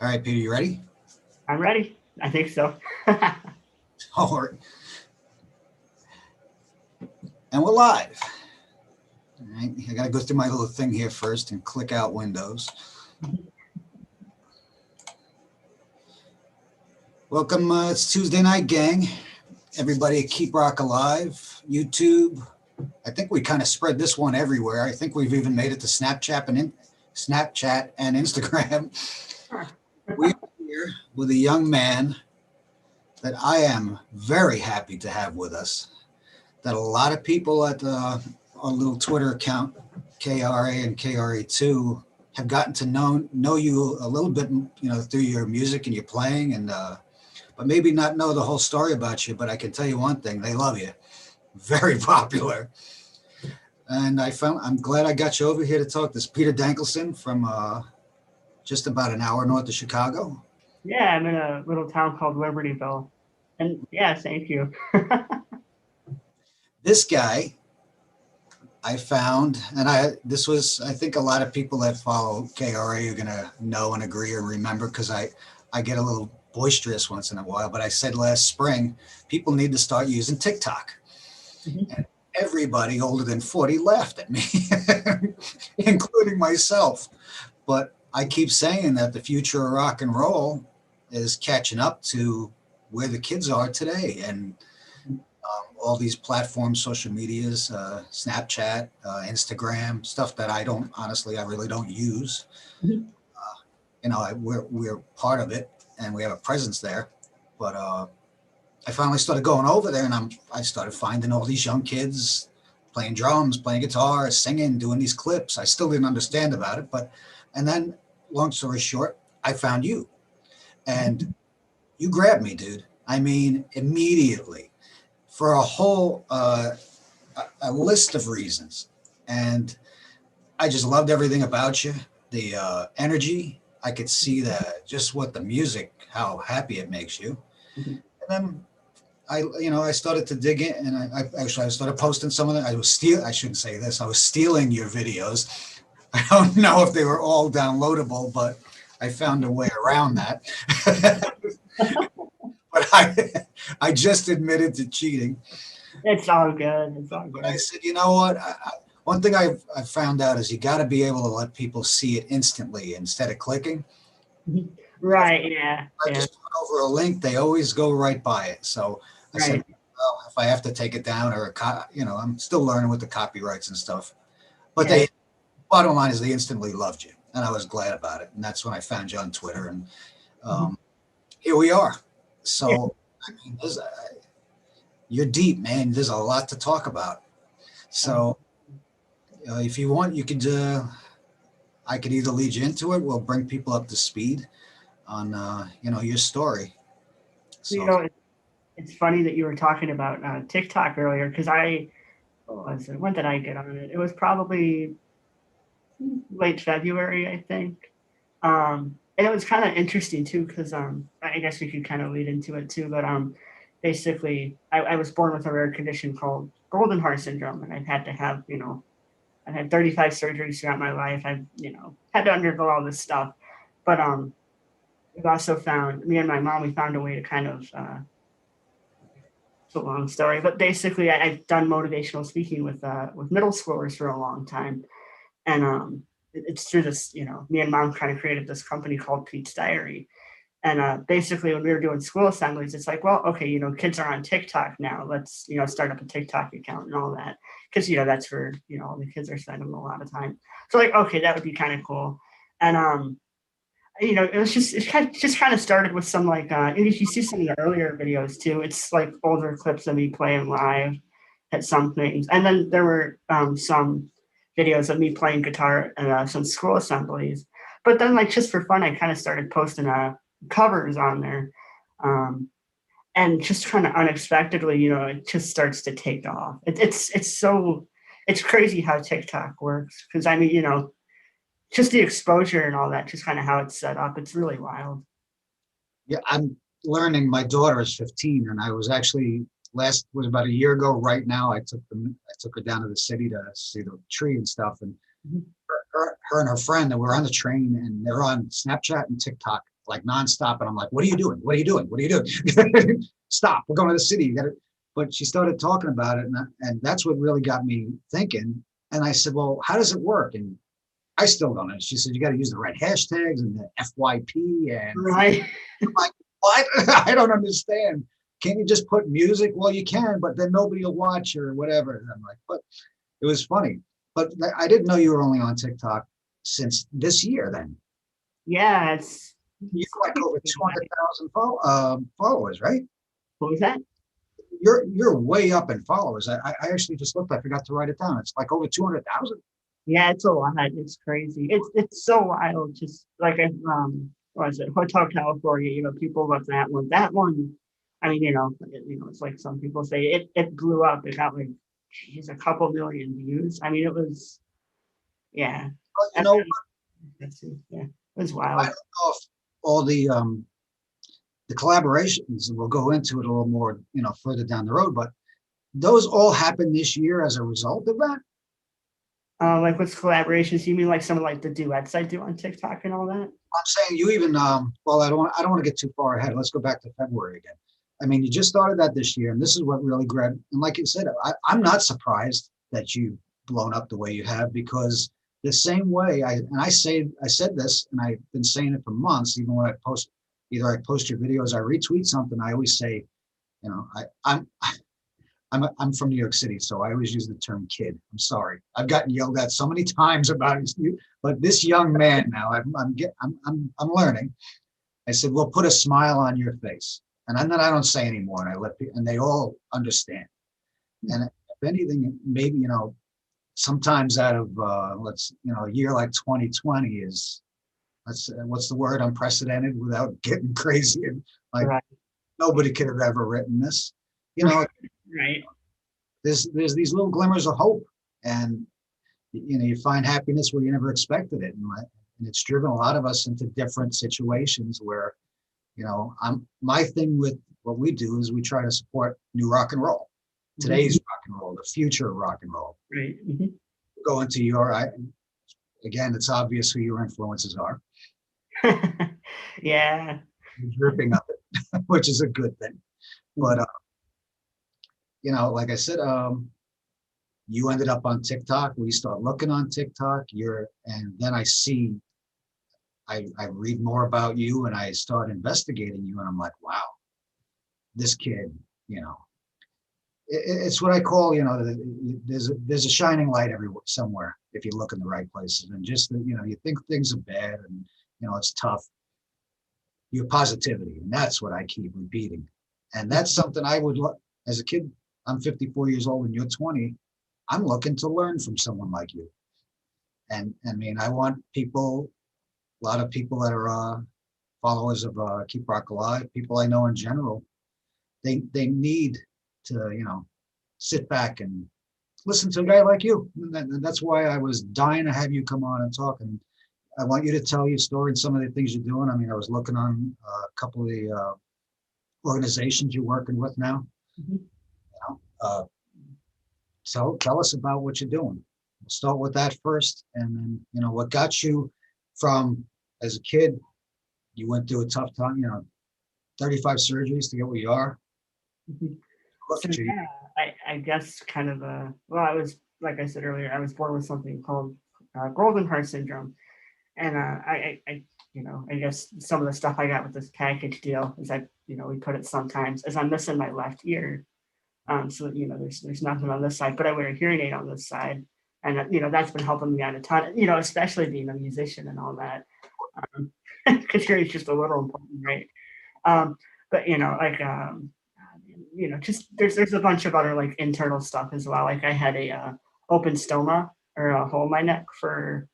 All right, Peter, you ready? I'm ready. I think so. All right. And we're live. All right. I got to go through my little thing here first and click out Windows. Welcome. It's Tuesday night, gang. Everybody at Keep Rock Alive, YouTube. I think we kind of spread this one everywhere. I think we've even made it to Snapchat and Instagram. We are here with a young man that I am very happy to have with us. That a lot of people at our little Twitter account, KRA and KRA2, have gotten to know you a little bit, through your music and your playing, and but maybe not know the whole story about you. But I can tell you one thing: they love you. Very popular. And I'm glad I got you over here to talk. This Peter Dankelson from just about an hour north of Chicago. Yeah, I'm in a little town called Libertyville. And yeah, thank you. This guy I found, and I think a lot of people that follow KRA are gonna know and agree or remember because I get a little boisterous once in a while. But I said last spring, people need to start using TikTok. Mhm. And everybody older than 40 laughed at me, including myself. But I keep saying that the future of rock and roll is catching up to where the kids are today. And all these platforms, social medias, Snapchat, Instagram, stuff that I really don't use. Mhm. We're part of it and we have a presence there. But I finally started going over there, and I started finding all these young kids playing drums, playing guitar, singing, doing these clips. I still didn't understand about it, and then, long story short, I found you, and you grabbed me, dude. I mean, immediately, for a list of reasons, and I just loved everything about you. The energy, I could see that just what the music, how happy it makes you. Mhm. And then I started to dig in, and I started posting some of them. I shouldn't say this. I was stealing your videos. I don't know if they were all downloadable, but I found a way around that. But I just admitted to cheating. It's all good. It's all But I good. said, you know what? One thing I've found out is you got to be able to let people see it instantly instead of clicking. Mhm. If Right. Yeah. I Yeah. just put over a link, they always go right by it. So I said, Right. well, if I have to take it down I'm still learning with the copyrights and stuff. But Yeah. they bottom line is they instantly loved you, and I was glad about it. And that's when I found you on Twitter, and Mhm. um, here we are. Yeah. So I mean, you're deep, man. There's a lot to talk about. Um, So if you want, you could. I could either lead you into it. We'll bring people up to speed on your story. you So know, it's funny that you were talking about TikTok earlier because when did I get on it? It was probably late February, I think. And it was kind of interesting too, because I guess we could kind of lead into it too. But basically, I was born with a rare condition called golden heart syndrome, and I've had to have, I've had 35 surgeries throughout my life. I've, had to undergo all this stuff. But we've also found, me and my mom, we found a way to kind of, it's a long story, but basically, I've done motivational speaking with middle schoolers for a long time, and it's through this, me and mom kind of created this company called Pete's Diary. And basically, when we were doing school assemblies, it's like, well, okay, kids are on TikTok now. Let's, start up a TikTok account and all that. Because, that's where, all the kids are spending a lot of time. So, like, okay, that would be kind of cool. And, it was just kind of started with some like, and if you see some of the earlier videos too, it's like older clips of me playing live at some things. And then there were some videos of me playing guitar at some school assemblies. But then, like, just for fun, I kind of started posting covers on there. Um, and just kind of unexpectedly, it just starts to take off. It's crazy how TikTok works. Because I mean, just the exposure and all that, just kind of how it's set up. It's really wild. yeah, I'm learning. My daughter is 15, and I was actually last was about a year ago. Right now, I took her down to the city to see the tree and stuff, and Mhm. her and her friend, and we're on the train, and they're on Snapchat and TikTok like nonstop. And I'm like, what are you doing? What are you doing? What are you doing? Stop. We're going to the city. You gotta. But she started talking about it. And that's what really got me thinking. And I said, well, how does it work? And I still don't know. She said, you got to use the right hashtags and the FYP. And Right. I'm like, what? I don't understand. Can't you just put music? Well, you can, but then nobody will watch or whatever. And I'm like, but it was funny. But I didn't know you were only on TikTok since this year then. Yeah, You're like over 200,000 followers, right? what was that? You're way up in followers. I actually just looked. I forgot to write it down. It's like over 200,000. Yeah, it's a lot. It's crazy. It's so wild. Just like what is it? Hotel California. People love that one. That one. I mean, it's like some people say it blew up. It got like, geez, a couple million views. I mean, it was, yeah. Well, Yeah, it was I wild. don't know if all the collaborations, and we'll go into it a little more, further down the road, but those all happened this year as a result of that. Like with collaborations, you mean like some of like the duets I do on TikTok and all that? I'm saying you even well, I don't want to get too far ahead. Let's go back to February again. I mean, you just started that this year, and this is what really grabbed. And like you said, I'm not surprised that you've blown up the way you have, because the same way I said this, and I've been saying it for months. Even when I post your videos, I retweet something, I always say, I'm from New York City, so I always use the term kid. I'm sorry. I've gotten yelled at so many times about it, but this young man now, I'm learning. I said, well, put a smile on your face. And then I don't say anymore, and I let people, and they all understand. And if anything, maybe, sometimes out of, a year like 2020 is, what's the word, unprecedented, without getting crazy. And like, Right. nobody could have ever written this. Right. There's these little glimmers of hope, and you find happiness where you never expected it, and it's driven a lot of us into different situations where, my thing with what we do is we try to support new rock and roll, today's rock and roll, the future of rock and roll. Right. Go into again, it's obvious who your influences are. Yeah. You're dripping up it, which is a good thing. But like I said, you ended up on TikTok. We start looking on TikTok. And then I read more about you, and I start investigating you, and I'm like, wow, this kid, it's what I call, there's a shining light everywhere, somewhere, if you look in the right places. And just, you think things are bad and, it's tough. Your positivity, and that's what I keep repeating. And that's something I would, as a kid, I'm 54 years old and you're 20. I'm looking to learn from someone like you. And I mean, I want a lot of people that are followers of Keep Rock Alive, people I know in general, they need to, sit back and listen to a guy like you. And that's why I was dying to have you come on and talk. And I want you to tell your story and some of the things you're doing. I mean, I was looking on a couple of the organizations you're working with now. Uh, tell us about what you're doing. We'll start with that first, and then what got you from, as a kid, you went through a tough time. 35 surgeries to get where you are. Look So at you. yeah, I guess kind of well, I was, like I said earlier, I was born with something called golden heart syndrome, and I guess some of the stuff I got with this package deal is that we put it sometimes as I'm missing my left ear. So there's nothing on this side, but I wear a hearing aid on this side, and that's been helping me out a ton. Especially being a musician and all that, because hearing is just a little important, right? But just there's a bunch of other like internal stuff as well. Like I had a open stoma, or a hole in my neck, for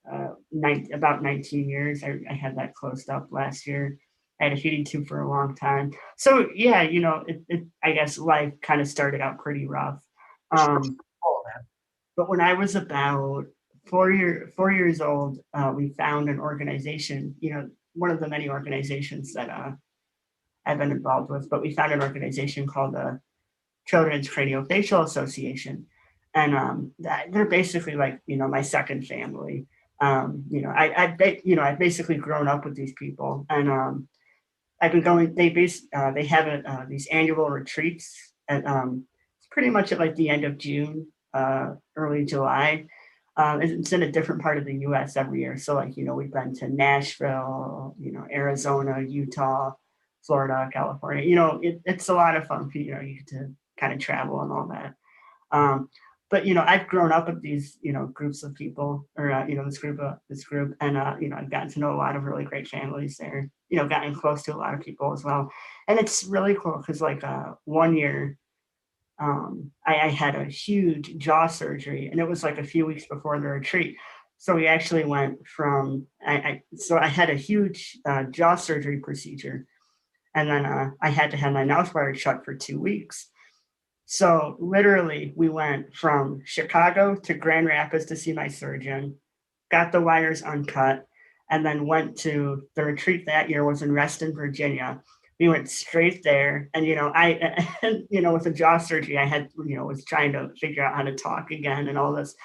about 19 years. I had that closed up last year. I had a feeding tube for a long time. So yeah, I guess life kind of started out pretty rough. But when I was about 4 years old, we found an organization, one of the many organizations that I've been involved with, but we found an organization called the Children's Craniofacial Association. And they're basically like, my second family. I've basically grown up with these people, and I've been going. They have these annual retreats, and it's pretty much at like the end of June, early July. It's in a different part of the U.S. every year. So like we've been to Nashville, Arizona, Utah, Florida, California. It's a lot of fun. You get to kind of travel and all that. Um, but I've grown up with these groups of people, or this group, and I've gotten to know a lot of really great families there. Gotten close to a lot of people as well, and it's really cool because like one year, I had a huge jaw surgery, and it was like a few weeks before the retreat. So we actually went from so I had a huge jaw surgery procedure, and then I had to have my mouth wired shut for 2 weeks. So literally, we went from Chicago to Grand Rapids to see my surgeon, got the wires uncut, and then went to the retreat that year was in Reston, Virginia. We went straight there, and with the jaw surgery, I had was trying to figure out how to talk again and all this,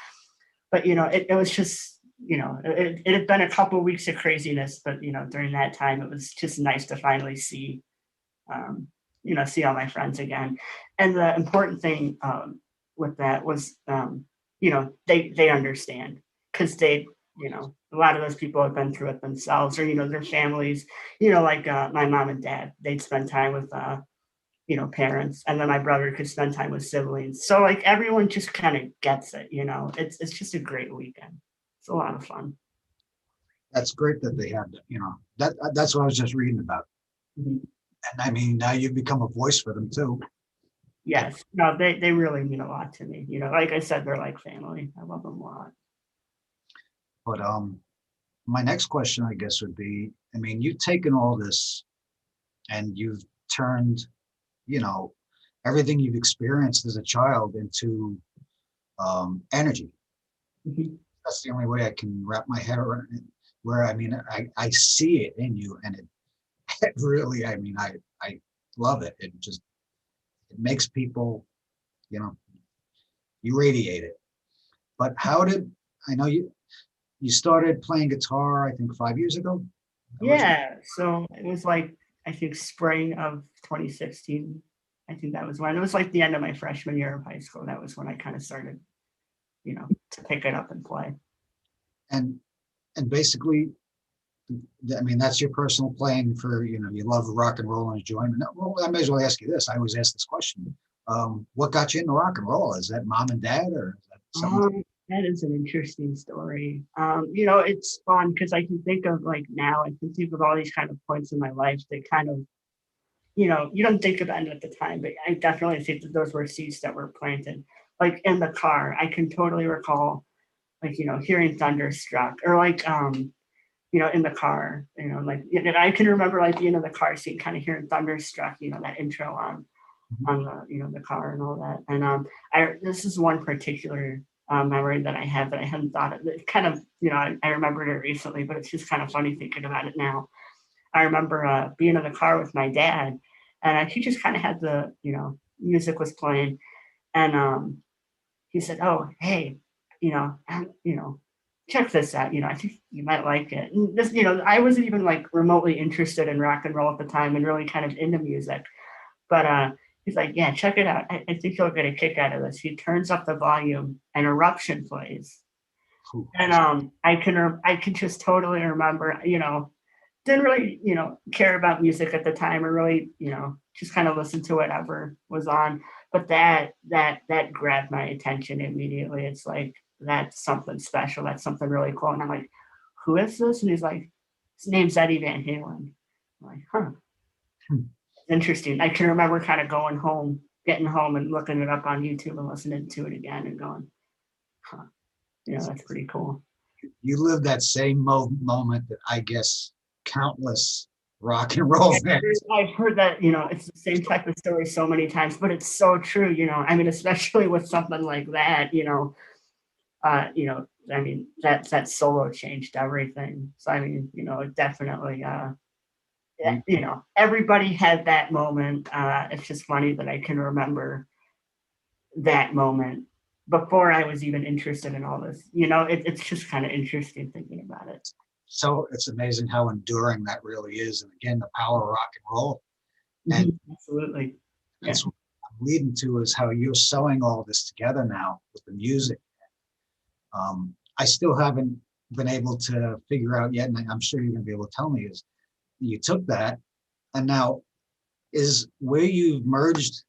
but it was just it had been a couple of weeks of craziness, but during that time, it was just nice to finally um, see all my friends again. And the important thing with that was, they understand because a lot of those people have been through it themselves, or their families. Like my mom and dad, they'd spend time with parents, and then my brother could spend time with siblings. So like everyone just kind of gets it. It's just a great weekend. It's a lot of fun. That's great that they have, that's what I was just reading about. Mhm. And I mean, now you've become a voice for them too. Yes, no, they really mean a lot to me. Like I said, they're like family. I love them a lot. But my next question, I guess, would be, I mean, you've taken all this and you've turned, you know, everything you've experienced as a child into energy. Mhm. That's the only way I can wrap my head around it. Where I mean, I see it in you, and it really, I mean, I love it. It makes people, you know, you radiate it. But how did I know you started playing guitar, I think 5 years ago originally? Yeah, so it was like I think spring of 2016. I think that was when it was like the end of my freshman year of high school. That was when I kind of started, to pick it up and play. And basically, I mean, that's your personal playing for, you love rock and roll and enjoyment. Well, I may as well ask you this. I always ask this question. What got you into rock and roll? Is that mom and dad, or is that someone? That is an interesting story. It's fun because I can think of like now, I can think of all these kind of points in my life that kind of, you don't think about it at the time, but I definitely think that those were seeds that were planted. Like in the car, I can totally recall like, hearing Thunderstruck, or like, in the car, like I can remember like being in the car seat, kind of hearing Thunderstruck, that intro on the car and all that. And this is one particular memory that I have that I hadn't thought of. It kind of, I remembered it recently, but it's just kind of funny thinking about it now. I remember being in the car with my dad, and he just kind of had the, music was playing, and he said, "Oh, hey, check this out. I think you might like it." And this, I wasn't even like remotely interested in rock and roll at the time, and really kind of into music. But he's like, "Yeah, check it out. I think you'll get a kick out of this." He turns up the volume, and Eruption plays, and I can just totally remember, didn't really, care about music at the time, or really, just kind of listen to whatever was on. But that grabbed my attention immediately. It's like that's something special. That's something really cool. And I'm like, who is this? And he's like, his name's Eddie Van Halen. I'm like, huh, interesting. I can remember kind of going home, getting home and looking it up on YouTube and listening to it again and going, huh, that's pretty cool. You live that same moment that I guess countless rock and roll fans. I've heard that, it's the same type of story so many times, but it's so true, I mean, especially with something like that, I mean, that solo changed everything. So, I mean, it definitely, everybody had that moment. It's just funny that I can remember that moment before I was even interested in all this. You know, it's just kind of interesting thinking about it. So it's amazing how enduring that really is. And again, the power of rock and roll. And Absolutely. Yeah. that's what I'm leading to, is how you're sewing all this together now with the music. I still haven't been able to figure out yet, and I'm sure you're going to be able to tell me, is you took that and now is where you've merged,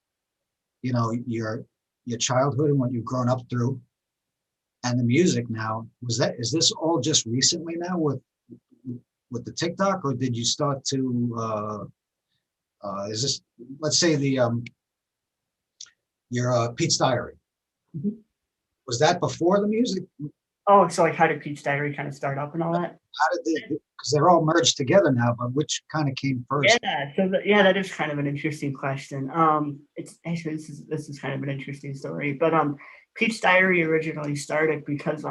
you know, your childhood and what you've grown up through and the music now. Is this all just recently now with the TikTok, or did you start to is this, let's say, your Pete's Diary? Mhm. Was that before the music? Oh, so like how did Pete's Diary kind of start up and all that? How did they, because they're all merged together now, but which kind of came first? Yeah, so yeah, that is kind of an interesting question. It's actually, this is kind of an interesting story, but Pete's Diary originally started because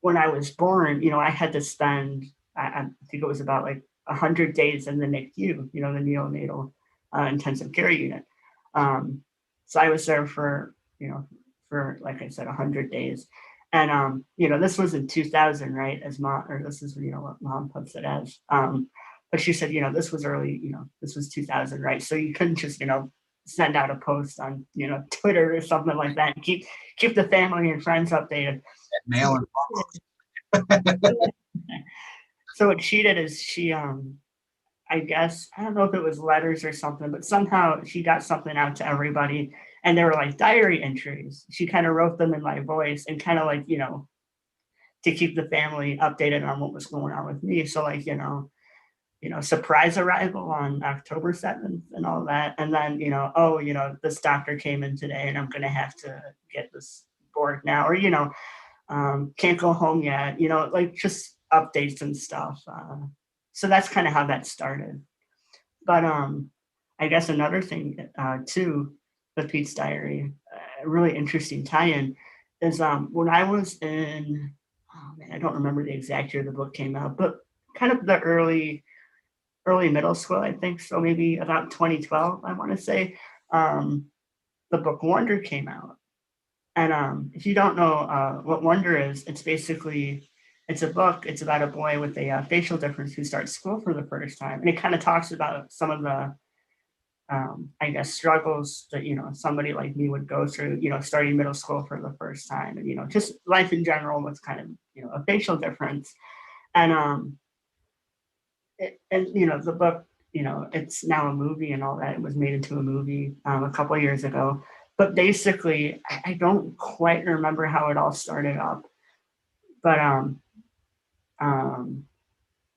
when I was born, you know, I had to spend, I think it was about like 100 days in the NICU, you know, the neonatal intensive care unit. Um, so I was there for, you know, for, like I said, 100 days. And, you know, this was in 2000, right? As mom, or this is, you know, what mom puts it as. But she said, you know, this was early, you know, this was 2000, right? So you couldn't just, you know, send out a post on, you know, Twitter or something like that and keep the family and friends updated. Mail and So what she did is she I guess, I don't know if it was letters or something, but somehow she got something out to everybody, and they were like diary entries. She kind of wrote them in my voice and kind of like, you know, to keep the family updated on what was going on with me. So like, you know, surprise arrival on October 7th and all that. And then, you know, oh, you know, this doctor came in today and I'm gonna have to get this board now, or, you know, can't go home yet, you know, like just updates and stuff. So that's kind of how that started. But I guess another thing too with Pete's Diary, a really interesting tie-in is when I was in, oh man, I don't remember the exact year the book came out, but kind of the early middle school, I think. So maybe about 2012, I want to say, um, the book Wonder came out. And if you don't know what Wonder is, it's basically it's a book. It's about a boy with a facial difference who starts school for the first time, and it kind of talks about some of the I guess struggles that you know somebody like me would go through. You know, starting middle school for the first time, and you know just life in general with kind of you know a facial difference. And and you know the book, you know, it's now a movie and all that. It was made into a movie a couple of years ago. But basically, I don't quite remember how it all started up. But um,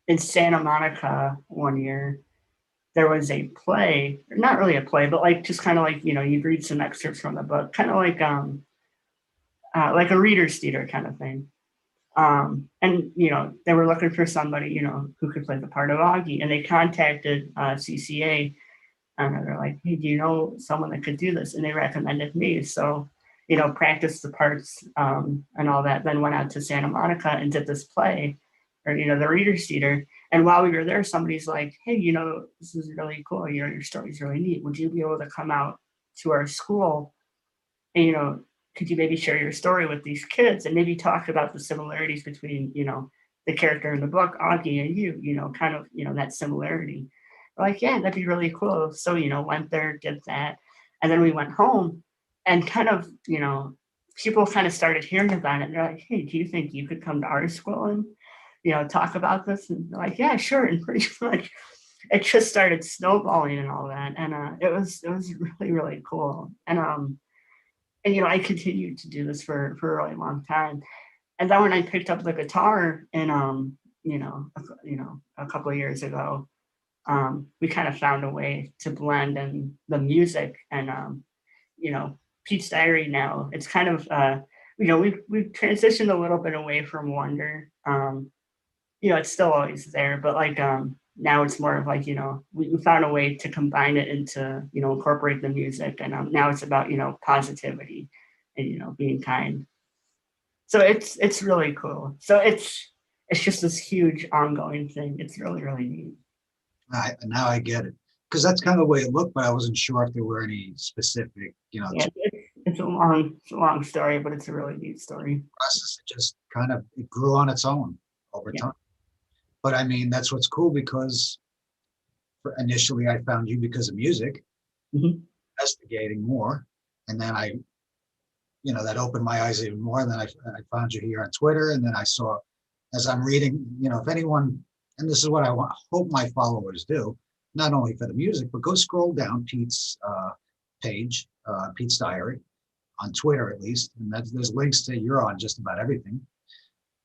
in Santa Monica one year, there was a play, not really a play, but like just kind of like, you know, you'd read some excerpts from the book, kind of like a reader's theater kind of thing. And you know, they were looking for somebody, you know, who could play the part of Augie, and they contacted CCA, and they're like, "Hey, do you know someone that could do this?" And they recommended me. So, you know, practiced the parts and all that. Then went out to Santa Monica and did this play, or you know, the Reader's Theater. And while we were there, somebody's like, "Hey, you know, this is really cool. You know, your story's really neat. Would you be able to come out to our school and you know, could you maybe share your story with these kids and maybe talk about the similarities between you know the character in the book Augie and you know, kind of you know that similarity." We're like, yeah, that'd be really cool. So you know, went there, did that, and then we went home, and kind of you know, people kind of started hearing about it. And they're like, hey, do you think you could come to our school and you know talk about this? And they're like, yeah, sure. And pretty much it just started snowballing and all that, and it was really cool. And you know, I continued to do this for a really long time. And then when I picked up the guitar and you know, a couple of years ago, we kind of found a way to blend in the music and you know, Pete's Diary now. It's kind of you know, we've transitioned a little bit away from Wonder. You know, it's still always there, but like now it's more of like, you know, we found a way to combine it into, you know, incorporate the music. And now it's about, you know, positivity and, you know, being kind. So it's really cool. So it's just this huge ongoing thing. It's really neat. Now I get it, because that's kind of the way it looked, but I wasn't sure if there were any specific, you know. Yeah, it's a long story, but it's a really neat story. Process, it just kind of it grew on its own over Yeah. time. But I mean, that's what's cool because initially I found you because of music, Mhm. investigating more, and then that opened my eyes even more. And then I found you here on Twitter, and then I saw, as I'm reading, if anyone, and this is what I hope my followers do, not only for the music, but go scroll down Pete's page, Pete's Diary, on Twitter at least, and there's links to you're on just about everything.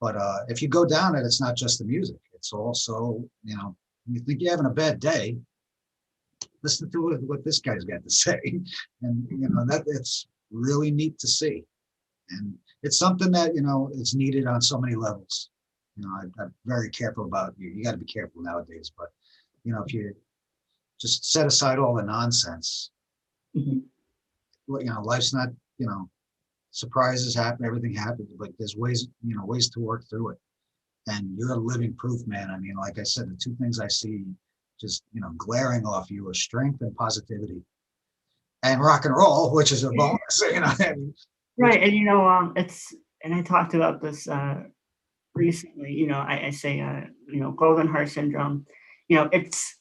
But if you go down it, it's not just the music. It's also, you think you're having a bad day, listen to what this guy's got to say. And, that it's really neat to see. And it's something that, it's needed on so many levels. I'm very careful about you. You got to be careful nowadays. But, if you just set aside all the nonsense, Mhm. life's not, surprises happen, everything happens, but there's ways to work through it. And you're a living proof, man. I mean, like I said, the two things I see just, glaring off you are strength and positivity and rock and roll, which is a bonus, Right, and and I talked about this recently. I say, golden heart syndrome. You know, it's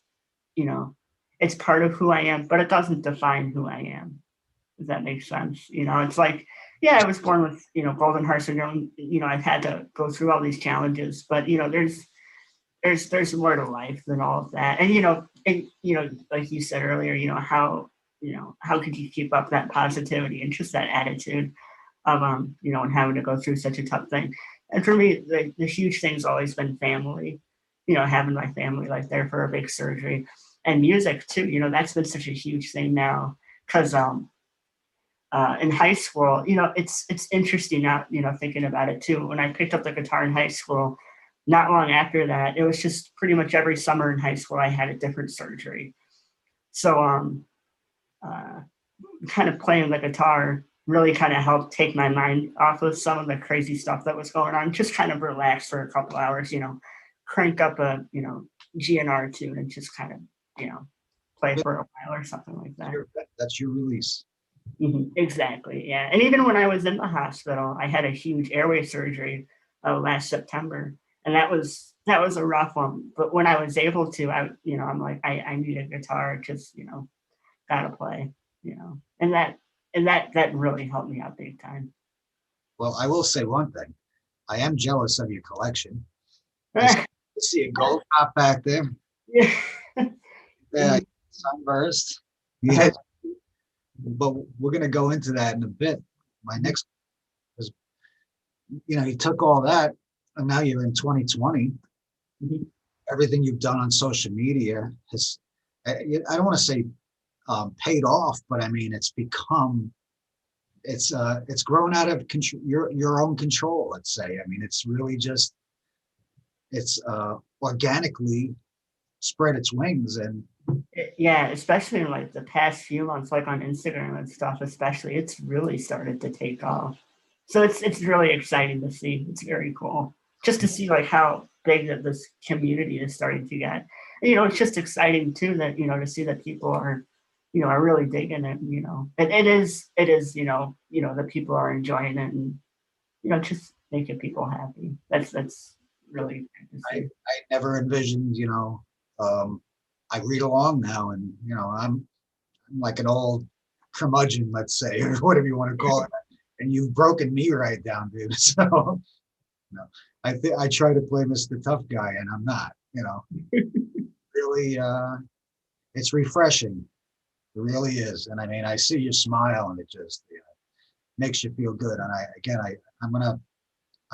you know, it's part of who I am, but it doesn't define who I am. Does that make sense? It's like, yeah, I was born with golden heart syndrome. I've had to go through all these challenges, but there's more to life than all of that. And like you said earlier, how could you keep up that positivity and just that attitude of and having to go through such a tough thing. And for me, the huge thing's always been family, having my family like there for a big surgery, and music too. That's been such a huge thing now because in high school, it's interesting now, thinking about it too. When I picked up the guitar in high school, not long after that, it was just pretty much every summer in high school I had a different surgery. So uh, kind of playing the guitar really kind of helped take my mind off of some of the crazy stuff that was going on. Just kind of relax for a couple hours, crank up a GNR tune and just kind of play for a while or something like that. That's your release. Exactly. Yeah. And even when I was in the hospital, I had a huge airway surgery last September, and that was a rough one. But when I was able to, I'm like, I need a guitar, just gotta play, and that really helped me out big time. Well, I will say one thing. I am jealous of your collection. I see a gold top back there. Yeah. Yeah, sunburst. Yeah, but we're going to go into that in a bit. My next is, you took all that, and now you're in 2020. Mhm. Everything you've done on social media has, I don't want to say paid off, but I mean it's grown out of control, your own control. Let's say. I mean, it's really just it's organically spread its wings, and Yeah, especially in like the past few months, like on Instagram and stuff, especially, it's really started to take off. So it's really exciting to see. It's very cool just to see like how big that this community is starting to get. And, it's just exciting too that to see that people are really digging it. It is that people are enjoying it and just making people happy. That's really good to see. I never envisioned, um, I read along now, and I'm like an old curmudgeon, let's say, or whatever you want to call it. And you've broken me right down, dude. So, I try to play Mr. Tough Guy, and I'm not. Really, it's refreshing. It really is. And I mean, I see you smile, and it just makes you feel good. And I'm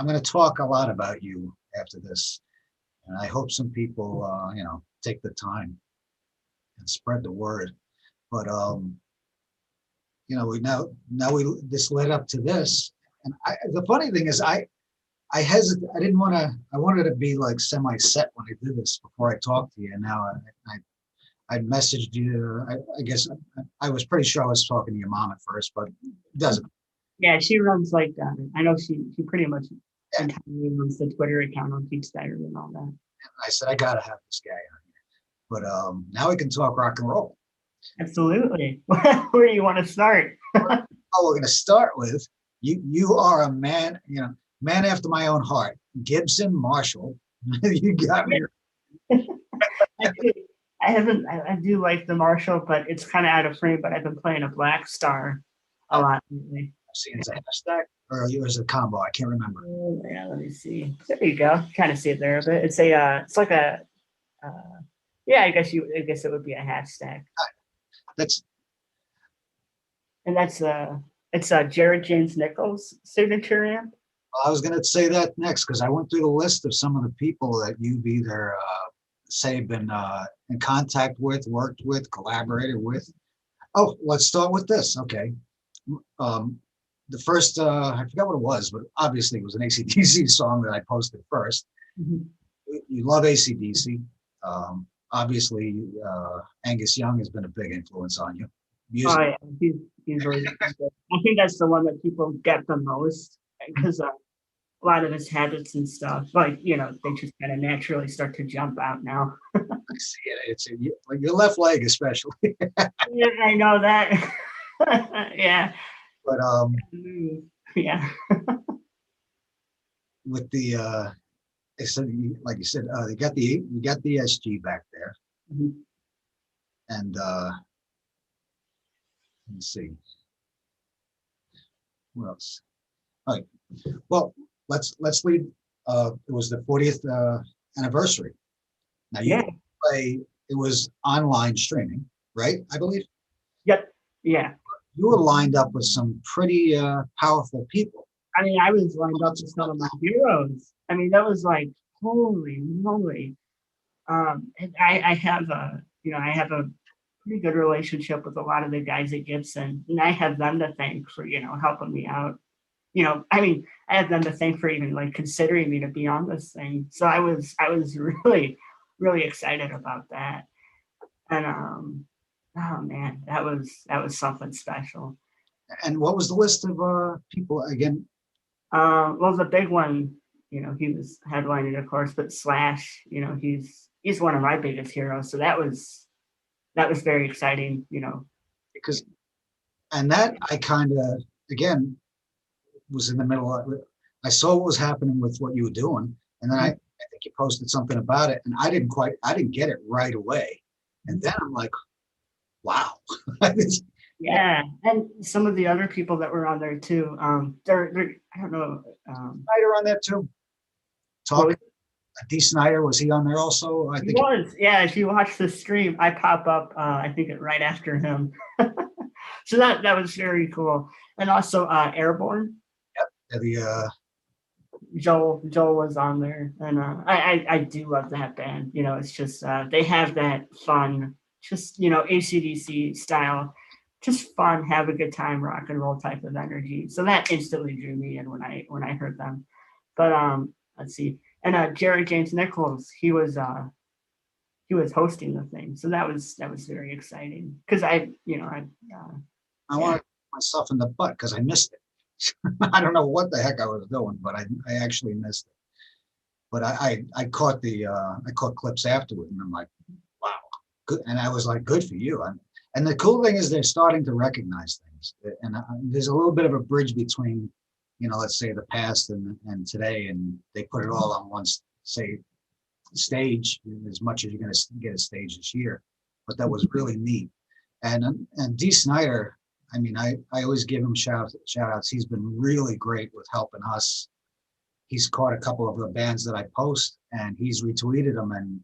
gonna talk a lot about you after this, and I hope some people, take the time and spread the word. But we now we this led up to this, and the funny thing is, I hesitate. I didn't want to. I wanted to be like semi-set when I did this before I talked to you. And now I messaged you. I guess I was pretty sure I was talking to your mom at first, but it doesn't. Yeah, she runs like I know she pretty much entirely runs the Twitter account on Pete's Diary and all that. I said I gotta have this guy on here. But now we can talk rock and roll. Absolutely. Where do you want to start? Oh, we're going to start with you. You are a man, man after my own heart. Gibson Marshall. You got me. I do. I haven't. I do like the Marshall, but it's kind of out of frame. But I've been playing a Black Star a lot lately. See, it's a half stack or is it a combo? I can't remember. Oh, yeah, let me see. There you go. Kind of see it there a bit. It's a. It's like a. Yeah, I guess you. I guess it would be a half stack. That's. And that's it's Jared James Nichols signature amp. I was going to say that next because I went through the list of some of the people that you've either say been in contact with, worked with, collaborated with. Oh, let's start with this. Okay. The first, I forgot what it was, but obviously it was an AC/DC song that I posted first. Mm-hmm. You love AC/DC. Obviously, Angus Young has been a big influence on you. Music. Oh, yeah. He's really good. I think that's the one that people get the most because a lot of his habits and stuff, like, they just kind of naturally start to jump out now. I see it. It's like your left leg, especially. Yeah, I know that. Yeah. But yeah. With the like you said, you got the SG back there, mm-hmm. And let's see what else. All right. Well, let's leave. It was the 40th anniversary. Now you play. It was online streaming, right? I believe. Yep. Yeah. You were lined up with some pretty powerful people. I mean, I was lined up with some of my heroes. I mean, that was like, holy moly. And I have a pretty good relationship with a lot of the guys at Gibson, and I have them to thank for, helping me out. I mean, I have them to thank for even like considering me to be on this thing. So I was really, really excited about that. And oh man, that was something special. And what was the list of people again? Well, the big one, he was headlining, of course, but Slash, he's one of my biggest heroes. So that was very exciting, Because, and that I kind of, again, was in the middle of it. I saw what was happening with what you were doing. And then I think you posted something about it and I didn't get it right away. And then I'm like, wow. Yeah. And some of the other people that were on there too, they're I don't know. Snyder on there too. D. Snyder, was he on there also? I think he was. Yeah, if you watch the stream, I pop up. I think right after him. So that was very cool. And also Airborne. Yep. The Joel was on there, and I do love that band. It's just they have that fun, just AC/DC style, just fun, have a good time, rock and roll type of energy. So that instantly drew me in when I heard them. But let's see. And Jared James Nichols, he was hosting the thing, so that was very exciting because I wanted myself in the butt because I missed it. I don't know what the heck I was doing, but I actually missed it. But I caught I caught clips afterward, and I'm like, wow, good. And I was like, good for you. And the cool thing is they're starting to recognize things, and there's a little bit of a bridge between, let's say the past and today, and they put it all on one stage as much as you're going to get a stage this year. But that was really neat. And D. Snyder, I mean, I always give him shout outs. He's been really great with helping us. He's caught a couple of the bands that I post and he's retweeted them and,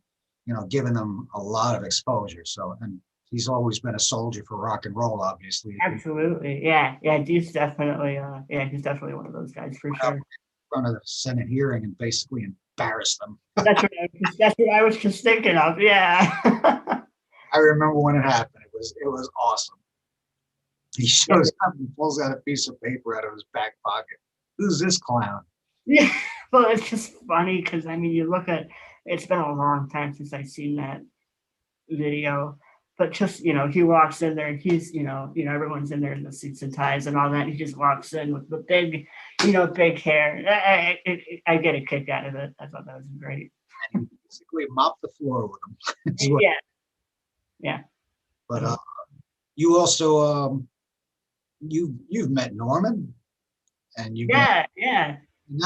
given them a lot of exposure. So, and he's always been a soldier for rock and roll, obviously. Absolutely. Yeah. He's definitely one of those guys for sure. In front of the Senate hearing and basically embarrass them. That's what I was just thinking of. Yeah. I remember when it happened. It was awesome. He shows up and pulls out a piece of paper out of his back pocket. Who's this clown? Yeah, well, it's just funny because I mean, you look at it's been a long time since I've seen that video, but just he walks in there and he's everyone's in there in the suits and ties and all that. And he just walks in with the big, big hair. I get a kick out of it. I thought that was great. And he basically mopped the floor with him. Yeah. But you also you've met Norman, and you've been. Yeah, yeah. And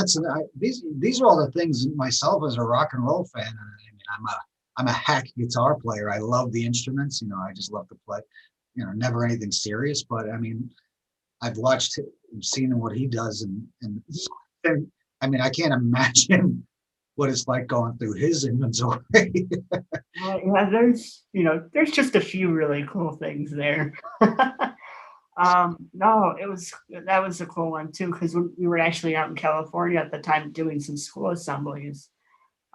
these are all the things myself as a rock and roll fan. I mean, I'm a hack guitar player. I love the instruments. I just love to play. Never anything serious, but I mean, I've watched, seen what he does, and I mean, I can't imagine what it's like going through his inventory. Yeah, there's just a few really cool things there. No, that was a cool one too, because we were actually out in California at the time doing some school assemblies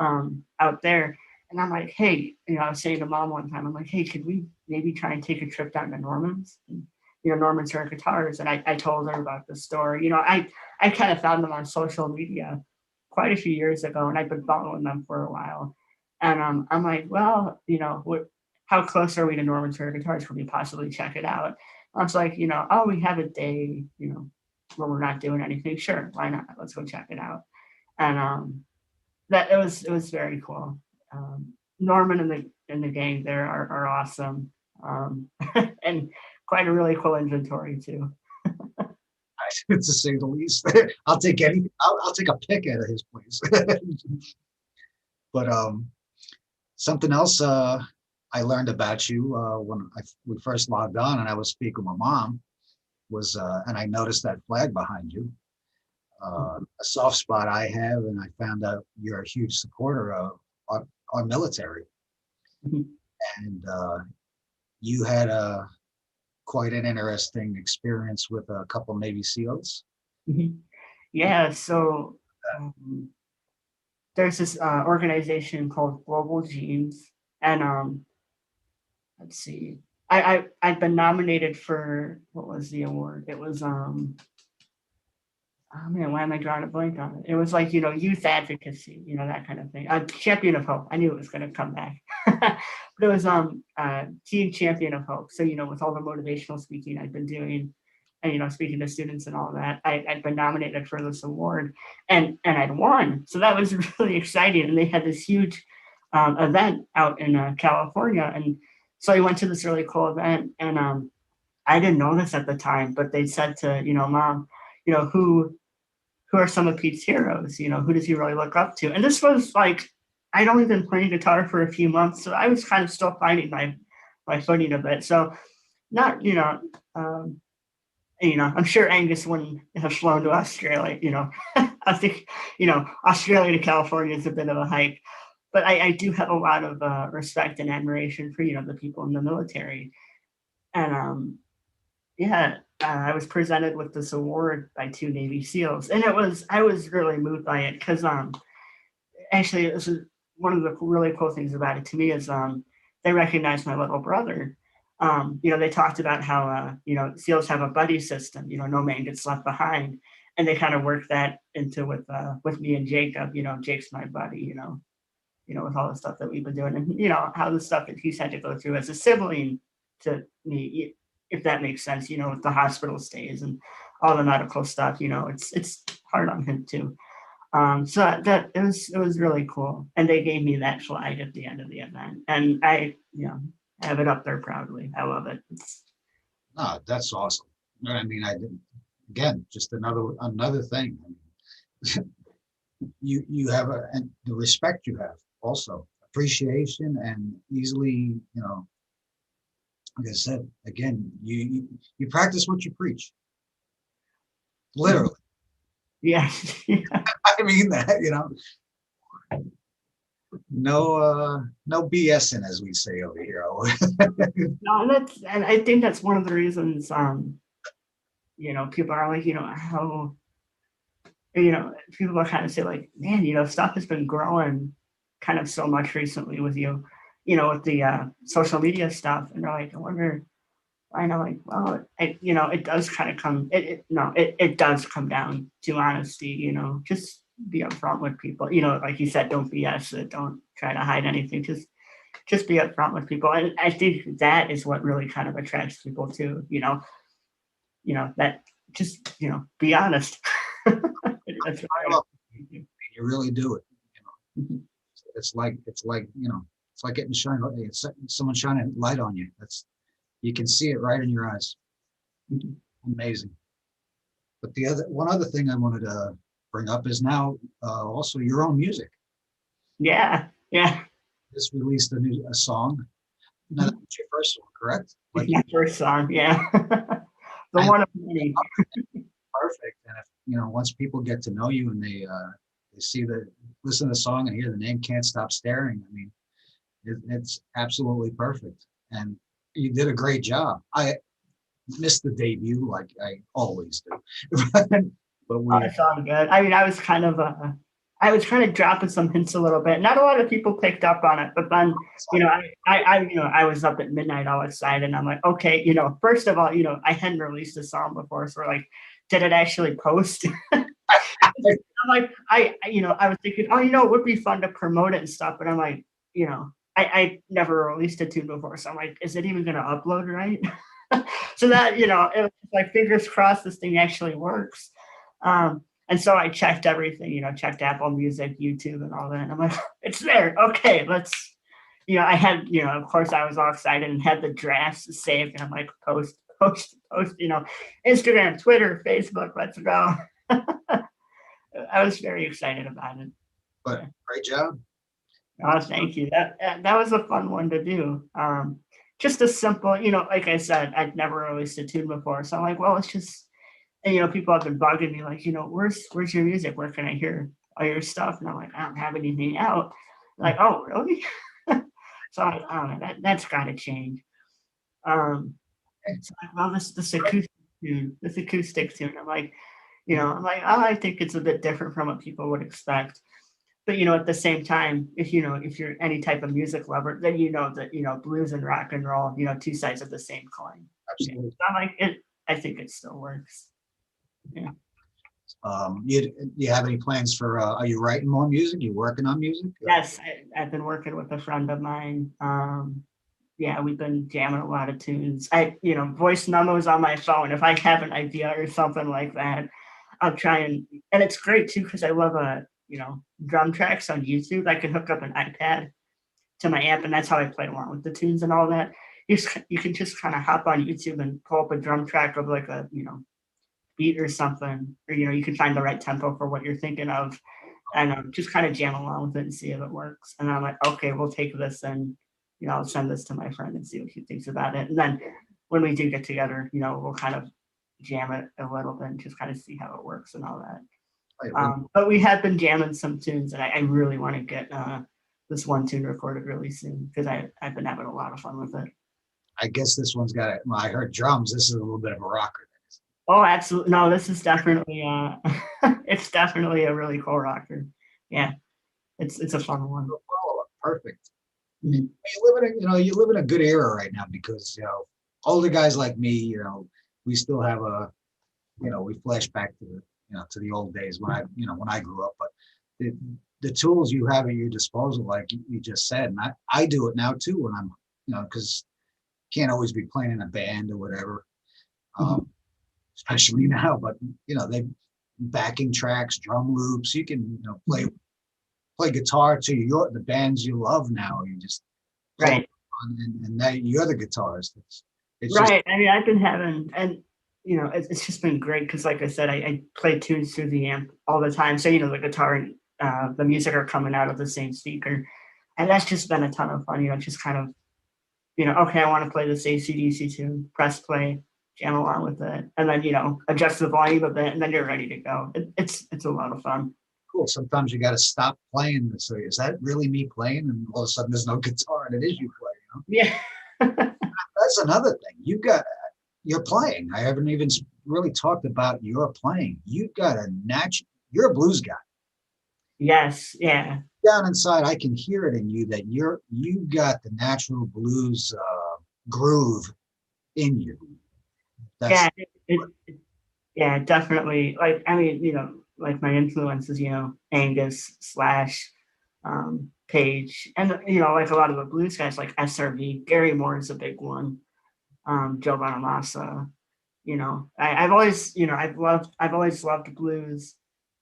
out there. And I'm like, hey, I was saying to mom one time, I'm like, hey, could we maybe try and take a trip down to Norman's? And, Norman's her guitars. And I told her about the store. I kind of found them on social media quite a few years ago, and I've been following them for a while. And I'm like, well, how close are we to Norman's her guitars? Could we possibly check it out? I was like, oh, we have a day, where we're not doing anything. Sure, why not? Let's go check it out. And that it was very cool. Norman and the gang there are awesome, and quite a really cool inventory too. To say the least. I'll take I'll take a pick out of his place. But something else I learned about you when we first logged on, and I was speaking with Mom, was and I noticed that flag behind you. A soft spot I have, and I found out you're a huge supporter of our military. Mhm. And you had quite an interesting experience with a couple Navy SEALs. Mhm. Yeah, so there's this organization called Global Genes, and let's see, I've been nominated for, what was the award? It was oh man, why am I drawing a blank on it? It was like, youth advocacy, that kind of thing. Champion of Hope. I knew it was going to come back. But it was Teen Champion of Hope. So, with all the motivational speaking I've been doing, and speaking to students and all that, I'd been nominated for this award, and I'd won. So that was really exciting. And they had this huge event out in California, and so I went to this really cool event, and I didn't know this at the time, but they said to Mom, who are some of Pete's heroes? Who does he really look up to? And this was like, I'd only been playing guitar for a few months, so I was kind of still finding my footing a bit. So not, I'm sure Angus wouldn't have flown to Australia. I think, Australia to California is a bit of a hike, but I do have a lot of respect and admiration for, the people in the military. And yeah, I was presented with this award by two Navy SEALs, and I was really moved by it because actually this is one of the really cool things about it to me is they recognized my little brother. They talked about how SEALs have a buddy system. No man gets left behind, and they kind of work that into with me and Jacob. Jake's my buddy. With all the stuff that we've been doing, and how the stuff that he's had to go through as a sibling to me, if that makes sense. With the hospital stays and all the medical stuff. It's hard on him too. So that it was really cool, and they gave me that flag at the end of the event, and I have it up there proudly. I love it. No, that's awesome. I mean, again, just another thing. You have and the respect you have, also appreciation, and easily, like I said, again, you practice what you preach, literally. Yeah. I mean that, no BSing, as we say over here. No, and I think that's one of the reasons people are like, how people are kind of say like, man, stuff has been growing kind of so much recently with you, with the social media stuff. And they're like, I wonder, I know, like, well, it does kind of come, it does come down to honesty, just be upfront with people, like you said, don't BS it, don't try to hide anything, just be upfront with people. And I think that is what really kind of attracts people to, that just, be honest. That's You really do it. It's like it's like getting someone shining light on you. You can see it right in your eyes. Amazing. But one other thing I wanted to bring up is now also your own music. Yeah, yeah. Just released a song. Now that's your first one, correct? It's Like, my first song. Yeah, the and one of many. perfect. And if once people get to know you and they see listen to the song and hear the name "Can't Stop Staring," I mean, it's absolutely perfect. And you did a great job. I missed the debut like I always do, but Oh, it's all good. I mean, I was kind of dropping some hints a little bit. Not a lot of people picked up on it, but then, I was up at midnight all excited, and I'm like, okay, first of all, I hadn't released a song before, so we're like, did it actually post? I'm like, I was thinking, oh, it would be fun to promote it and stuff, but I'm like, I never released a tune before, so I'm like, is it even going to upload right? So that, it was like, fingers crossed this thing actually works. And so I checked everything, checked Apple Music, YouTube, and all that. And I'm like, it's there. Okay, let's, I had, of course, I was all excited and had the drafts saved. And I'm like, post, post, post, Instagram, Twitter, Facebook, let's go. I was very excited about it. but great job. Oh, thank you. That was a fun one to do. Just a simple, like I said, I'd never released a tune before. So I'm like, well, it's just, and people have been bugging me like, where's your music? Where can I hear all your stuff? And I'm like, I don't have anything out. Like, oh, really? So I'm like, oh, that's got to change. So well, this acoustic tune. Oh, I think it's a bit different from what people would expect. But at the same time, if you're any type of music lover, then that blues and rock and roll, two sides of the same coin. Absolutely. So I'm like, I think it still works. Yeah. You have any plans for? Are you writing more music? You working on music? Yes, I've been working with a friend of mine. Yeah, we've been jamming a lot of tunes. Voice memos on my phone. If I have an idea or something like that, I'll try and it's great too because I love drum tracks on YouTube. I can hook up an iPad to my amp, and that's how I play along with the tunes and all that. You can just kind of hop on YouTube and pull up a drum track of like a beat or something, or you can find the right tempo for what you're thinking of, and just kind of jam along with it and see if it works. And I'm like, okay, we'll take this and I'll send this to my friend and see what he thinks about it. And then when we do get together, we'll kind of jam it a little bit and just kind of see how it works and all that. But we have been jamming some tunes, and I really want to get this one tune recorded really soon because I've been having a lot of fun with it. I guess this one's got it. Well, I heard drums. This is a little bit of a rocker. Oh, absolutely. No, this is definitely it's definitely a really cool rocker. Yeah. It's a fun one. Perfect. Mm-hmm. You live in a good era right now because older guys like me, we still have we flash back to the old days when I grew up. But the tools you have at your disposal, like you just said, and I do it now too when I'm because can't always be playing in a band or whatever. Especially now, but they backing tracks, drum loops. You can play guitar to the bands you love now. You just right, and now you're the guitarist. It's right. I mean, I've been having, and it's just been great because, like I said, I play tunes through the amp all the time. So the guitar and the music are coming out of the same speaker, and that's just been a ton of fun. Just kind of okay, I want to play this AC/DC tune, press play, jam along with it, and then adjust the volume a bit, and then you're ready to go. It's a lot of fun. Cool. Sometimes you got to stop playing and say, "Is that really me playing?" And all of a sudden, there's no guitar, and it is you playing. Yeah. That's another thing. You're playing. I haven't even really talked about your playing. You've got a natural. You're a blues guy. Yes. Yeah. Down inside, I can hear it in you that you've got the natural blues groove in you. That's, yeah, definitely. Like, I mean, like my influences, Angus Slash, Page, and like a lot of the blues guys, like SRV, Gary Moore is a big one. Joe Bonamassa. I've always, I've always loved blues.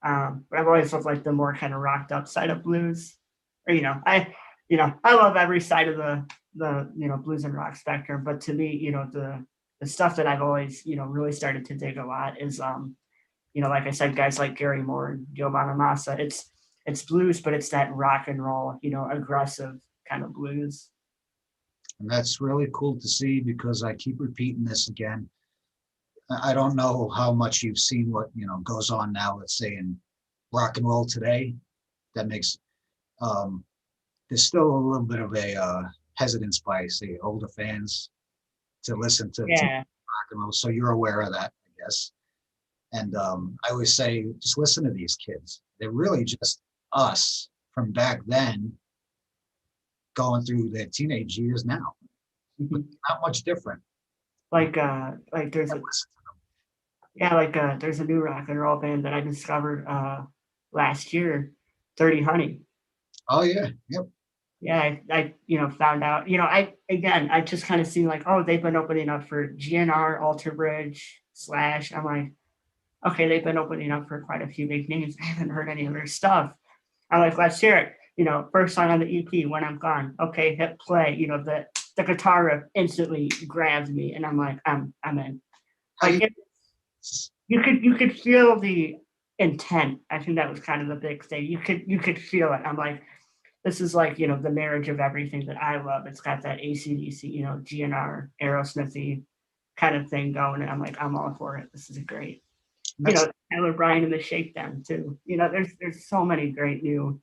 But I've always loved like the more kind of rocked up side of blues. Or, I love every side of the blues and rock spectrum. But to me, the stuff that I've always, really started to dig a lot is, like I said, guys like Gary Moore and Joe Bonamassa. It's blues, but it's that rock and roll, aggressive kind of blues. And that's really cool to see, because I keep repeating this again. I don't know how much you've seen what, goes on now, let's say in rock and roll today. That makes, there's still a little bit of a hesitance by, say, older fans to listen to Yeah. rock and roll. So you're aware of that, I guess. And I always say, just listen to these kids. They're really just us from back then going through their teenage years now. Mhm. Not much different. Like there's a, Listen to yeah, there's a new rock and roll band that I discovered last year, 30 Honey. Oh yeah, yep. Yeah, I found out, I just kind of seen like, oh, they've been opening up for GNR, Alter Bridge, Slash. I'm like, okay, they've been opening up for quite a few big names. I haven't heard any of their stuff. I'm like, let's hear it. First song on the EP, When I'm Gone. Okay, hit play. The guitar riff instantly grabs me, and I'm like, I'm in. Like you could feel the intent. I think that was kind of the big thing. You could feel it. I'm like, this is like, the marriage of everything that I love. It's got that AC/DC, GNR, Aerosmithy kind of thing going. And I'm like, I'm all for it. This is great. Tyler Bryan and the Shakedown too. There's so many great new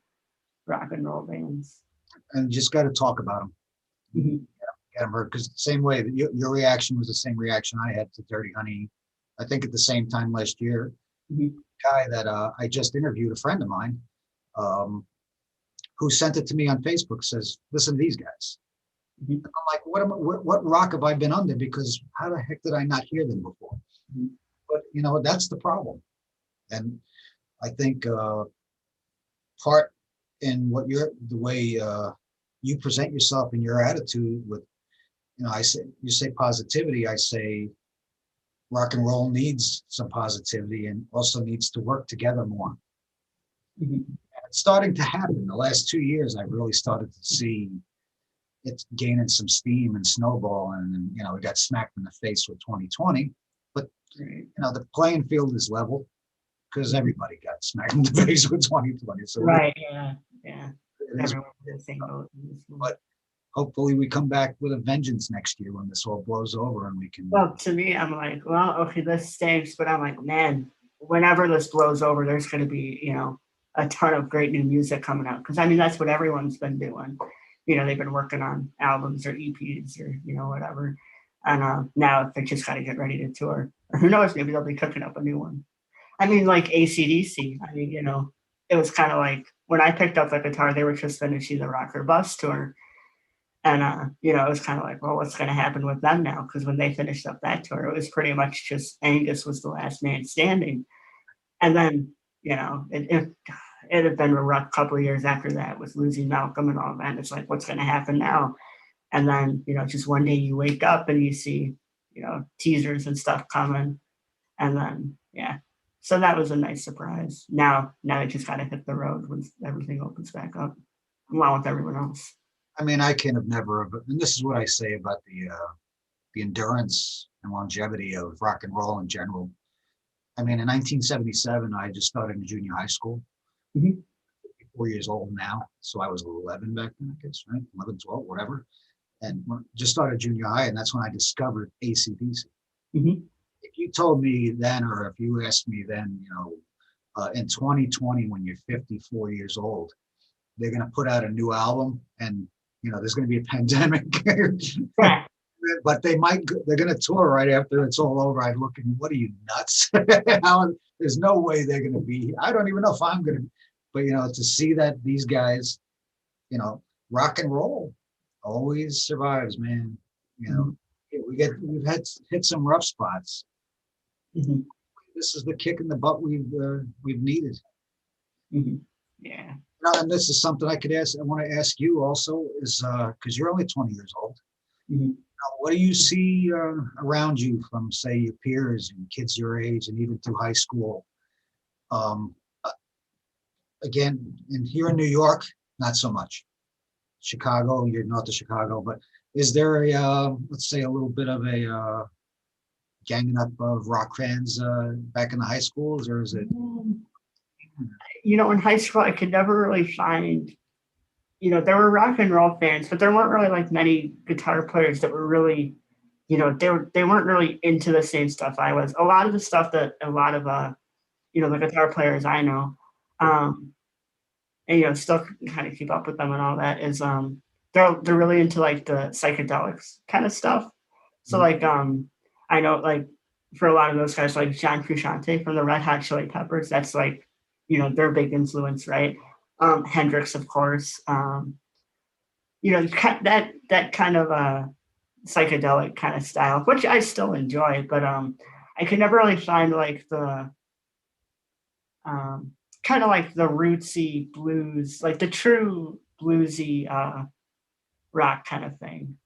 rock and roll bands. and just got to talk about them. Mhm. Get them heard, because the same way that your reaction was the same reaction I had to Dirty Honey. I think at the same time last year, Mhm. guy that I just interviewed, a friend of mine, um, who sent it to me on Facebook, says, "Listen to these guys." Mhm. And I'm like, what rock have I been under? Because how the heck did I not hear them before? Mhm. But that's the problem. And I think part in the way you present yourself and your attitude with, you say positivity. I say rock and roll needs some positivity and also needs to work together more. Mhm. And it's starting to happen. The last 2 years, I've really started to see it's gaining some steam and snowball. And we got smacked in the face with 2020. But Right. the playing field is level, because everybody got smacked in the face with 2020. So Right. Yeah. Yeah. it is, Everyone's in the same boat in this one. but hopefully we come back with a vengeance next year when this all blows over and we can. Well, to me, I'm like, well, okay, this stinks, but I'm like, man, whenever this blows over, there's going to be, a ton of great new music coming out. Because I mean, that's what everyone's been doing. They've been working on albums or EPs or whatever, and now they just got to get ready to tour. Or who knows? Maybe they'll be cooking up a new one. I mean, like AC/DC. I mean, it was kind of like when I picked up the guitar, they were just finishing the Rocker Bus tour. And, it was kind of like, well, what's going to happen with them now? Because when they finished up that tour, it was pretty much just Angus was the last man standing. And then, it had been a rough couple of years after that with losing Malcolm and all that. And it's like, what's going to happen now? And then, just one day you wake up and you see, teasers and stuff coming. And then, yeah. So that was a nice surprise. Now I just got to hit the road when everything opens back up, along with everyone else. I mean, I can have never, and this is what I say about the endurance and longevity of rock and roll in general. I mean, in 1977, I just started in junior high school. Mhm. 4 years old now, so I was 11 back then, I guess, right? 11, 12, whatever. And just started junior high, and that's when I discovered AC/DC. Mhm. If you told me then, or if you asked me then, in 2020, when you're 54 years old, they're going to put out a new album, and there's going to be a pandemic, Yeah. but they're going to tour right after it's all over. I'd look and, what are you, nuts? There's no way they're going to be. I don't even know if I'm going to. But to see that these guys, rock and roll always survives, man. We've had hit some rough spots. Mhm. This is the kick in the butt we've needed. Mhm. Yeah. And this is something I want to ask you also, is because you're only 20 years old. Mhm. What do you see around you from, say, your peers and kids your age, and even through high school? Again, here in New York, not so much. Chicago, you're north of Chicago, but is there let's say, a little bit of a ganging up of rock fans back in the high schools, or is it? In high school, I could never really find, there were rock and roll fans, but there weren't really like many guitar players that were really, they weren't really into the same stuff I was. A lot of the stuff that a lot of, the guitar players I know, and still kind of keep up with them and all that is they're really into like the psychedelics kind of stuff. So like I know like for a lot of those guys like John Frusciante from the Red Hot Chili Peppers, that's like their big influence, right? Hendrix, of course. That kind of psychedelic kind of style, which I still enjoy, but I could never really find like the kind of like the rootsy blues, like the true bluesy rock kind of thing.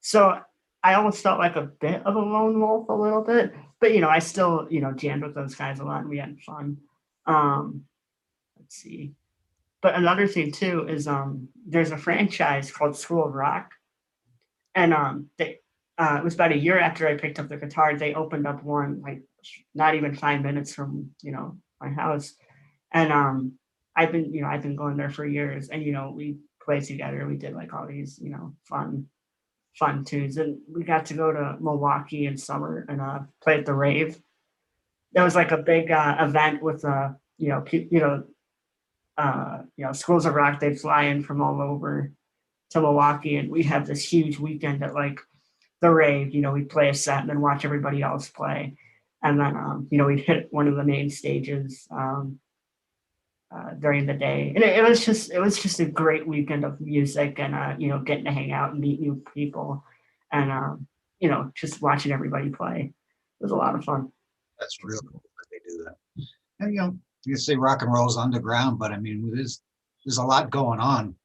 So I almost felt like a bit of a lone wolf a little bit, but I still jammed with those guys a lot and we had fun. Let's see. But another thing too is there's a franchise called School of Rock, and they it was about a year after I picked up the guitar. They opened up one like not even 5 minutes from my house, and I've been going there for years, and we played together. We did like all these fun tunes, and we got to go to Milwaukee in summer and play at the rave. There was like a big event with Schools of Rock. They fly in from all over to Milwaukee, and we have this huge weekend at like the rave. We play a set and then watch everybody else play, and then we'd hit one of the main stages during the day, and it was just a great weekend of music and getting to hang out and meet new people, and just watching everybody play. It was a lot of fun. That's real cool that they do that. And you say rock and roll is underground, but I mean, there's a lot going on.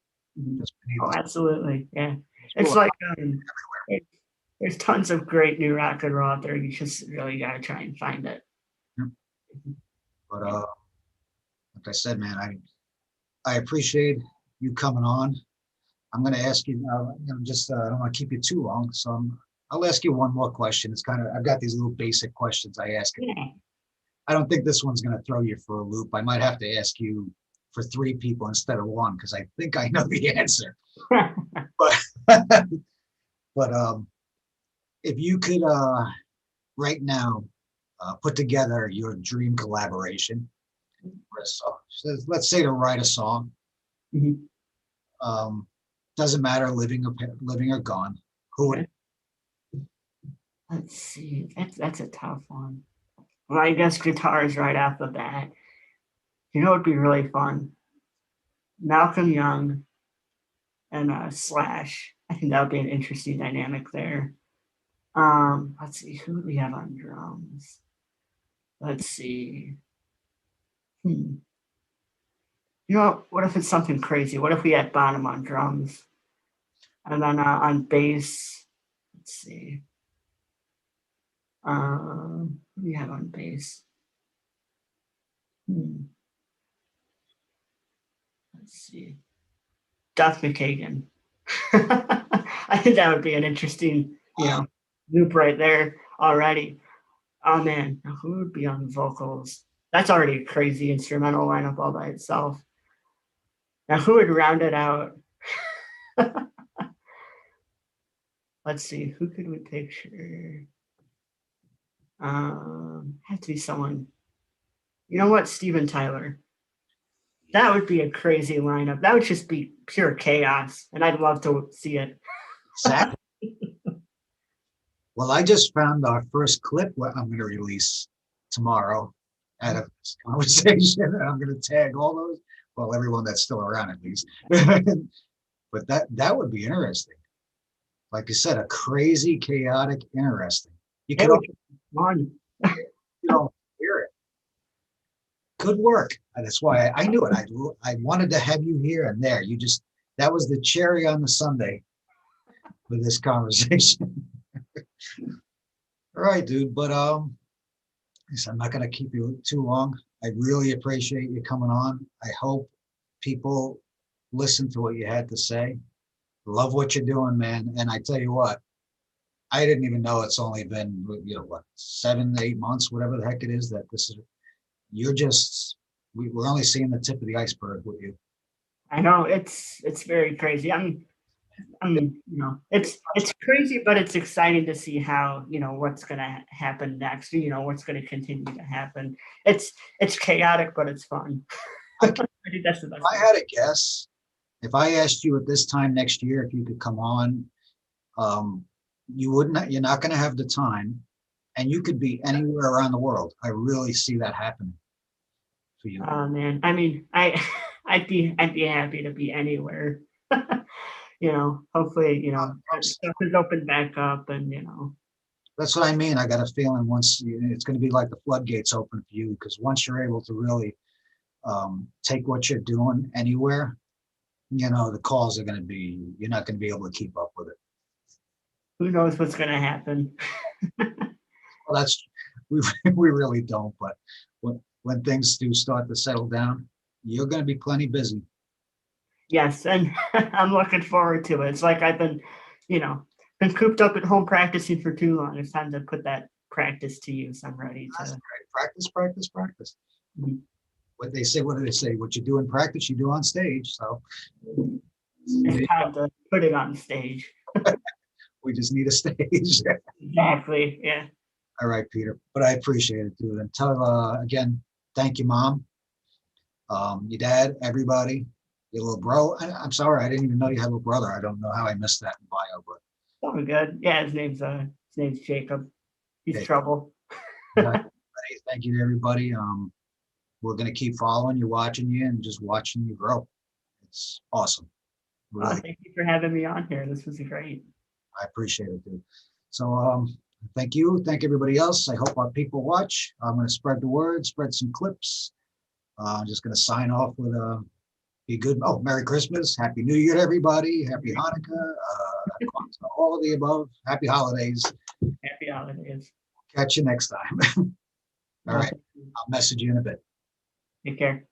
Oh, absolutely, yeah. It's like there's tons of great new rock and roll out there. You just really got to try and find it. But like I said, man, I appreciate you coming on. I'm going to ask you, just I don't want to keep you too long, so I'll ask you one more question. It's I've got these little basic questions I ask. Yeah. I don't think this one's going to throw you for a loop. I might have to ask you for 3 people instead of 1 because I think I know the answer. but if you could right now put together your dream collaboration for a song, so let's say to write a song, doesn't matter living or gone, who would? Let's see. That's a tough one. Well, I guess guitars right off the bat. It'd be really fun. Malcolm Young and Slash. I think that would be an interesting dynamic there. Let's see, who do we have on drums? Let's see. What if it's something crazy? What if we had Bonham on drums? And then on bass, let's see. Who do we have on bass? Let's see. Duff McKagan. I think that would be an interesting, loop right there already. Oh man, who would be on vocals? That's already a crazy instrumental lineup all by itself. Now, who would round it out? Let's see, who could we picture? Have to be someone. You know what? Steven Tyler. That would be a crazy lineup. That would just be pure chaos, and I'd love to see it. Exactly. Well, I just found our first clip I'm going to release tomorrow out of this conversation, and I'm going to tag all those, well, everyone that's still around at least. But that would be interesting. Like you said, a crazy, chaotic, interesting. You could hear it. Good work. And that's why I knew it. I wanted to have you here and there. That was the cherry on the sundae for this conversation. All right, dude. But I'm not going to keep you too long. I really appreciate you coming on. I hope people listen to what you had to say. Love what you're doing, man. And I tell you what, I didn't even know it's only been, what, 7, 8 months, whatever the heck it is that this is, you're just, we're only seeing the tip of the iceberg with you. I know it's very crazy. It's crazy, but it's exciting to see how, what's going to happen next, what's going to continue to happen. It's chaotic, but it's fun. I I think that's the best. I had a guess. If I asked you at this time next year if you could come on, you're not going to have the time, and you could be anywhere around the world. I really see that happening for you. Oh man, I mean, I'd be happy to be anywhere. Hopefully, stuff is opened back up, and That's what I mean. I got a feeling it's going to be like the floodgates open for you, because once you're able to really take what you're doing anywhere, the calls are going to be, you're not going to be able to keep up with it. who knows what's going to happen. Well, we really don't. But when things do start to settle down, you're going to be plenty busy. Yes, and I'm looking forward to it. It's like I've been cooped up at home practicing for too long. It's time to put that practice to use. I'm ready That's to right. Practice, practice, practice. Mhm. What they say, what do they say? What you do in practice, you do on stage. So It's time to put it on stage. we just need a stage. Exactly. Yeah. All right, Peter. But I appreciate it, dude. And tell again, thank you, Mom, your dad, everybody, your little bro. I'm sorry, I didn't even know you had a little brother. I don't know how I missed that in bio, but Oh, good. Yeah, his name's Jacob. He's hey, trouble. thank you to everybody. We're gonna keep following you, watching you, and just watching you grow. It's awesome. Really, Thank you for having me on here. This was great. I appreciate it, dude. So thank you, thank everybody else. I hope our people watch. I'm gonna spread the word, spread some clips. I'm just gonna sign off with be good. Oh, Merry Christmas, Happy New Year to everybody, Happy Hanukkah, all of the above. Happy holidays. Happy holidays. Catch you next time. All right, I'll message you in a bit. Take care.